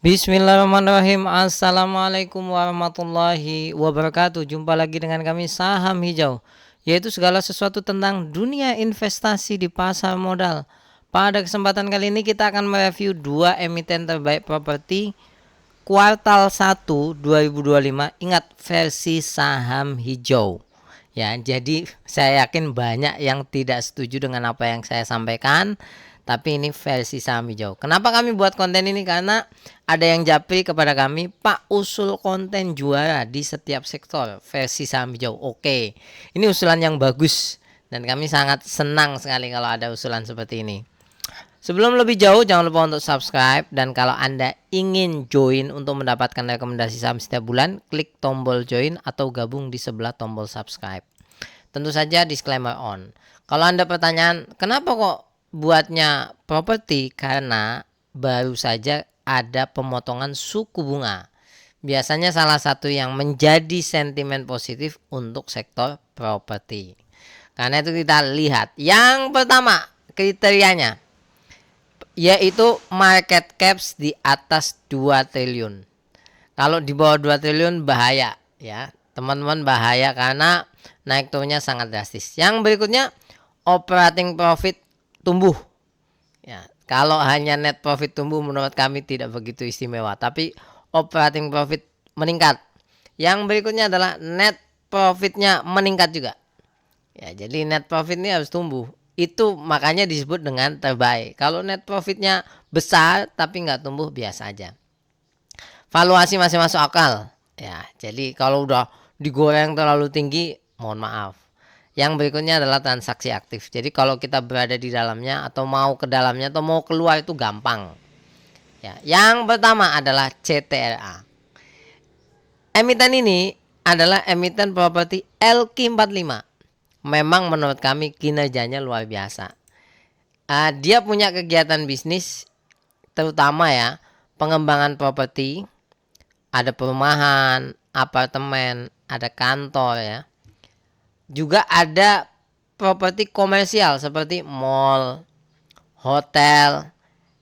Bismillahirrahmanirrahim. Assalamualaikum warahmatullahi wabarakatuh. Jumpa lagi dengan kami Saham Hijau, yaitu segala sesuatu tentang dunia investasi di pasar modal. Pada kesempatan kali ini kita akan mereview dua emiten terbaik properti kuartal 1 2025. Ingat, versi Saham Hijau. Ya, jadi saya yakin banyak yang tidak setuju dengan apa yang saya sampaikan, tapi ini versi Saham Hijau. Kenapa kami buat konten ini? Karena ada yang japri kepada kami, Pak, usul konten juara di setiap sektor versi Saham Hijau. Oke, ini usulan yang bagus dan kami sangat senang sekali kalau ada usulan seperti ini. Sebelum lebih jauh, jangan lupa untuk subscribe. Dan kalau Anda ingin join untuk mendapatkan rekomendasi saham setiap bulan, klik tombol join atau gabung di sebelah tombol subscribe. Tentu saja disclaimer on. Kalau Anda pertanyaan, kenapa kok buatnya properti? Karena baru saja ada pemotongan suku bunga. Biasanya salah satu yang menjadi sentimen positif untuk sektor properti. Karena itu kita lihat. Yang pertama, kriterianya yaitu market caps di atas 2 triliun. Kalau di bawah 2 triliun bahaya ya. Teman-teman, bahaya karena naik turunnya sangat drastis. Yang berikutnya, operating profit tumbuh. Ya, kalau hanya net profit tumbuh menurut kami tidak begitu istimewa, tapi operating profit meningkat. Yang berikutnya adalah net profitnya meningkat juga. Ya, jadi net profit ini harus tumbuh. Itu makanya disebut dengan terbaik. Kalau net profitnya besar tapi nggak tumbuh, biasa aja. Valuasi masih masuk akal. Ya, jadi kalau udah digoreng terlalu tinggi, mohon maaf. Yang berikutnya adalah transaksi aktif. Jadi kalau kita berada di dalamnya atau mau ke dalamnya atau mau keluar itu gampang. Ya, yang pertama adalah CTRA. Emiten ini adalah emiten properti LQ45. Memang menurut kami kinerjanya luar biasa. Dia punya kegiatan bisnis terutama ya, pengembangan properti, ada perumahan, apartemen, ada kantor ya. Juga ada properti komersial seperti mall, hotel,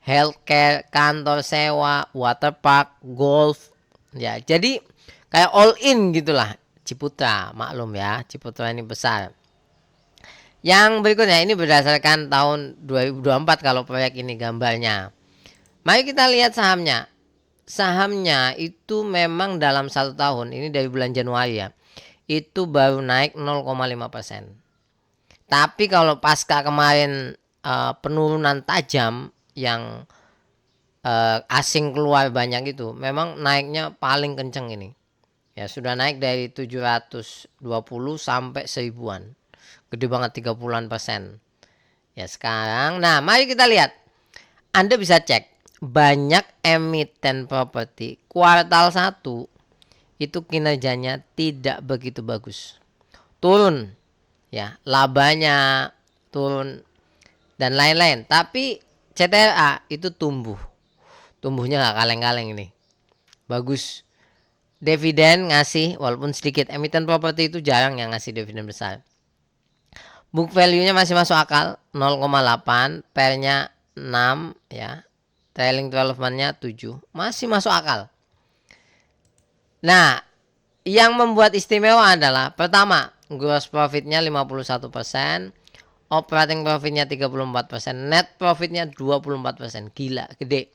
healthcare, kantor sewa, waterpark, golf. Ya, jadi kayak all in gitulah. Ciputra, maklum ya, Ciputra ini besar. Yang berikutnya ini berdasarkan tahun 2024 kalau proyek ini gambarnya. Mari kita lihat sahamnya. Sahamnya itu memang dalam 1 tahun, ini dari bulan Januari ya, itu baru naik 0,5%. Tapi kalau pasca kemarin penurunan tajam yang asing keluar banyak itu, memang naiknya paling kenceng ini. Ya, sudah naik dari 720 sampai 1000-an. Gede banget, 30-an%. Ya, sekarang nah mari kita lihat. Anda bisa cek banyak emiten properti kuartal 1 itu kinerjanya tidak begitu bagus. Turun ya, labanya turun dan lain-lain. Tapi CTRA itu tumbuh. Tumbuhnya nggak kaleng-kaleng ini. Bagus. Dividen ngasih walaupun sedikit. Emiten properti itu jarang yang ngasih dividen besar. Book value-nya masih masuk akal, 0,8, pair-nya 6 ya. Trailing 12 month-nya 7. Masih masuk akal. Nah, yang membuat istimewa adalah pertama, gross profit-nya 51%, operating profit-nya 34%, net profit-nya 24%. Gila, gede.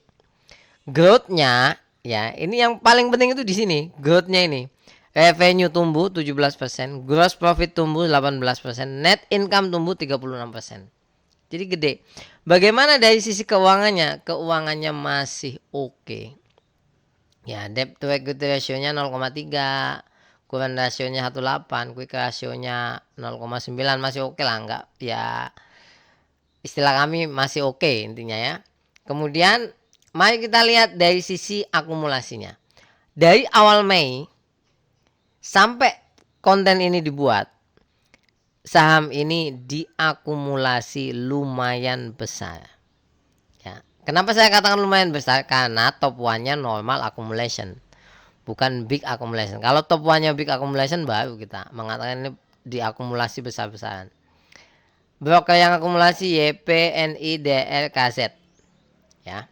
Growth-nya ya, ini yang paling penting itu di sini, growth-nya ini. Revenue tumbuh 17%, gross profit tumbuh 18%, net income tumbuh 36%. Jadi gede. Bagaimana dari sisi keuangannya? Keuangannya masih oke. Ya, debt to equity ratio-nya 0,3, current ratio-nya 1,8, quick ratio-nya 0,9, masih oke lah, enggak ya, istilah kami masih oke intinya ya. Kemudian mari kita lihat dari sisi akumulasinya. Dari awal Mei sampai konten ini dibuat, saham ini diakumulasi lumayan besar. Ya. Kenapa saya katakan lumayan besar? Karena top one-nya normal accumulation, bukan big accumulation. Kalau top one-nya big accumulation baru kita mengatakan ini diakumulasi besar-besaran. Broker yang akumulasi YP, NI, DR, KZ. Ya.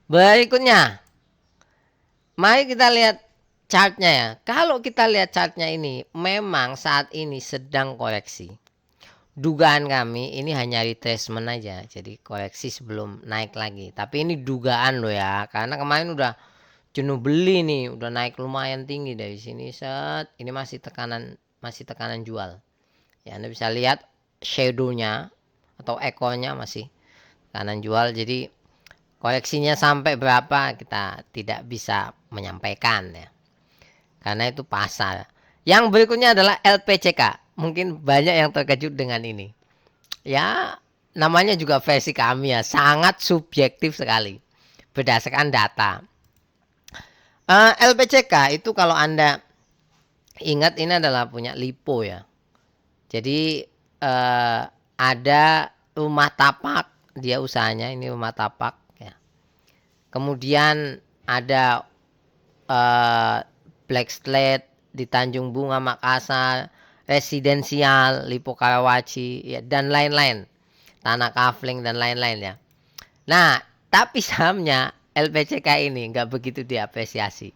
Berikutnya, Mari kita lihat chartnya ya. Kalau kita lihat chartnya ini, memang saat ini sedang koreksi. Dugaan kami ini hanya retracement aja, jadi koreksi sebelum naik lagi. Tapi ini dugaan loh ya, karena kemarin udah jenuh beli nih, udah naik lumayan tinggi dari sini set. Ini masih tekanan jual. Ya, Anda bisa lihat shadownya atau ekornya masih tekanan jual. Jadi koleksinya sampai berapa kita tidak bisa menyampaikan ya. Karena itu pasar. Yang berikutnya adalah LPCK. Mungkin banyak yang terkejut dengan ini. Ya, namanya juga versi kami ya, sangat subjektif sekali berdasarkan data. LPCK itu kalau Anda ingat ini adalah punya Lipo ya. Jadi ada rumah tapak, dia usahanya ini rumah tapak ya. Kemudian ada Black Slate di Tanjung Bunga Makassar, residensial Lipo Karawaci ya, dan lain-lain, Tanah Kafling dan lain-lain ya. Nah, tapi sahamnya LPCK ini nggak begitu diapresiasi.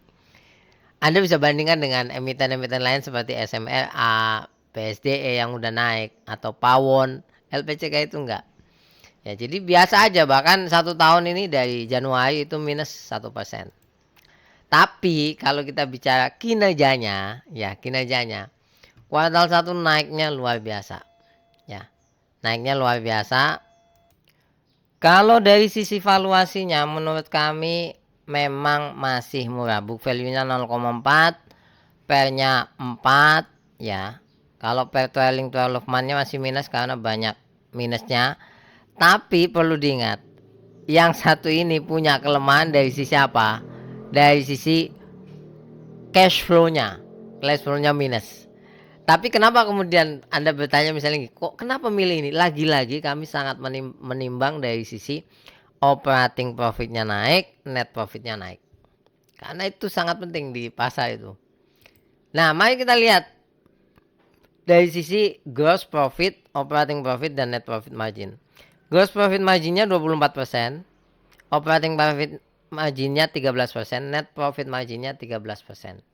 Anda bisa bandingkan dengan emiten-emiten lain seperti SMRA, PSDE yang udah naik, atau Pawon. LPCK itu enggak. Ya, jadi biasa aja, bahkan 1 tahun ini dari Januari itu minus 1%. Tapi kalau kita bicara kinerjanya, ya kinerjanya, kuartal 1 naiknya luar biasa. Ya, naiknya luar biasa. Kalau dari sisi valuasinya menurut kami memang masih murah. Book value-nya 0,4, pair-nya 4 ya. Kalau pair trailing 12 month-nya masih minus karena banyak minusnya. Tapi perlu diingat, yang satu ini punya kelemahan dari sisi apa? Dari sisi cash flow-nya. Cash flow-nya minus. Tapi kenapa kemudian Anda bertanya misalnya, kok kenapa milih ini? Lagi-lagi kami sangat menimbang dari sisi operating profitnya naik, net profitnya naik. Karena itu sangat penting di pasar itu. Nah, mari kita lihat dari sisi gross profit, operating profit, dan net profit margin. Gross profit marginnya 24%, operating profit marginnya 13%, net profit marginnya 13%.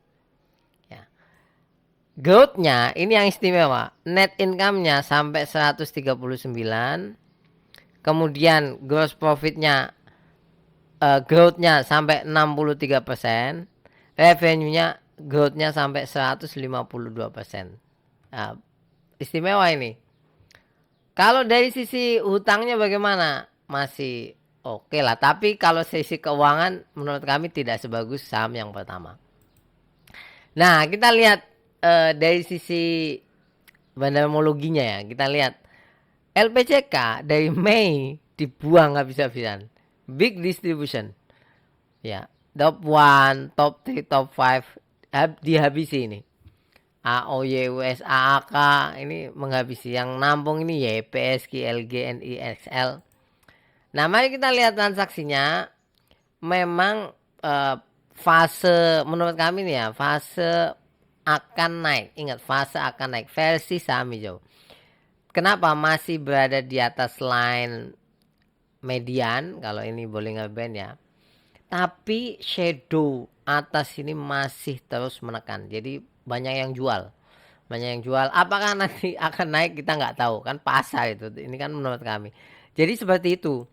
Growth-nya ini yang istimewa. Net income-nya sampai 139. Kemudian gross profit-nya growth-nya sampai 63%. Revenue-nya growth-nya sampai 152%. Nah, istimewa ini. Kalau dari sisi hutangnya bagaimana? Masih oke lah. Tapi kalau sisi keuangan menurut kami tidak sebagus saham yang pertama. Nah, kita lihat dari sisi bandarmologinya ya, kita lihat LPCK dari Mei dibuang habis-habisan, big distribution ya, top 1, top 3, top 5 dihabisi ini. AOY, US, AAK ini menghabisi, yang nampung ini YPSK, LG, NI, XL. Nah, mari kita lihat transaksinya. Memang fase menurut kami nih ya, fase akan naik. Ingat, fase akan naik versi saham hijau. Kenapa masih berada di atas line median, kalau ini Bollinger Band ya. Tapi shadow atas ini masih terus menekan. Jadi banyak yang jual. Banyak yang jual. Apakah nanti akan naik kita nggak tahu, kan pasar itu. Ini kan menurut kami. Jadi seperti itu.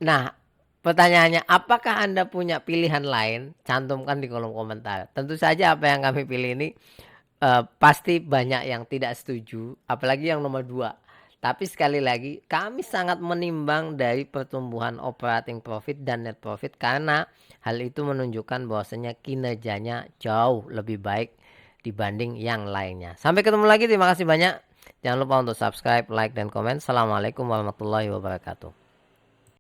Nah, pertanyaannya, apakah Anda punya pilihan lain? Cantumkan di kolom komentar. Tentu saja apa yang kami pilih ini pasti banyak yang tidak setuju, apalagi yang nomor 2. Tapi sekali lagi, kami sangat menimbang dari pertumbuhan operating profit dan net profit, karena hal itu menunjukkan bahwasanya kinerjanya jauh lebih baik dibanding yang lainnya. Sampai ketemu lagi, terima kasih banyak. Jangan lupa untuk subscribe, like, dan komen. Assalamualaikum warahmatullahi wabarakatuh.